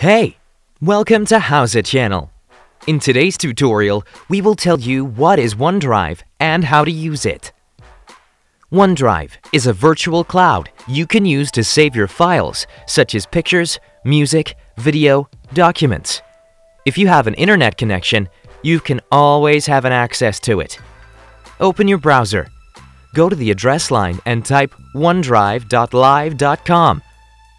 Hey! Welcome to How's It channel. In today's tutorial, we will tell you what is OneDrive and how to use it. OneDrive is a virtual cloud you can use to save your files such as pictures, music, video, documents. If you have an internet connection, you can always have an access to it. Open your browser. Go to the address line and type onedrive.live.com.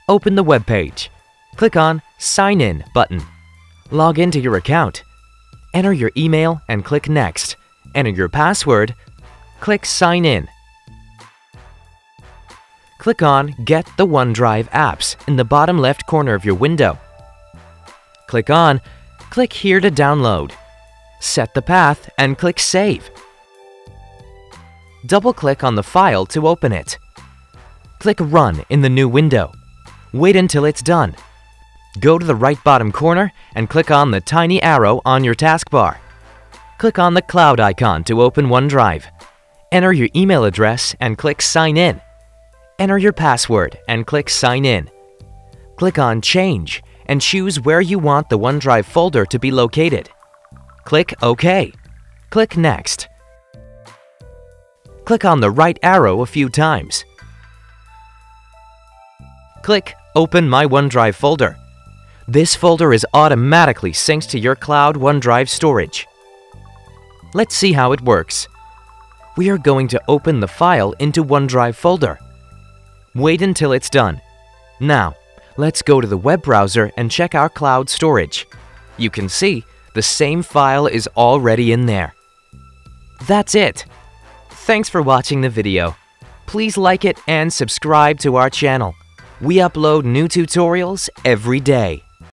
Open the web page. Click on Sign In button. Log into your account. Enter your email and click Next. Enter your password. Click Sign In. Click on Get the OneDrive apps in the bottom left corner of your window. Click here to download. Set the path and click Save. Double-click on the file to open it. Click Run in the new window. Wait until it's done. Go to the right bottom corner and click on the tiny arrow on your taskbar. Click on the cloud icon to open OneDrive. Enter your email address and click Sign In. Enter your password and click Sign In. Click on Change and choose where you want the OneDrive folder to be located. Click OK. Click Next. Click on the right arrow a few times. Click Open My OneDrive folder. This folder is automatically synced to your cloud OneDrive storage. Let's see how it works. We are going to open the file into OneDrive folder. Wait until it's done. Now, let's go to the web browser and check our cloud storage. You can see the same file is already in there. That's it. Thanks for watching the video. Please like it and subscribe to our channel. We upload new tutorials every day.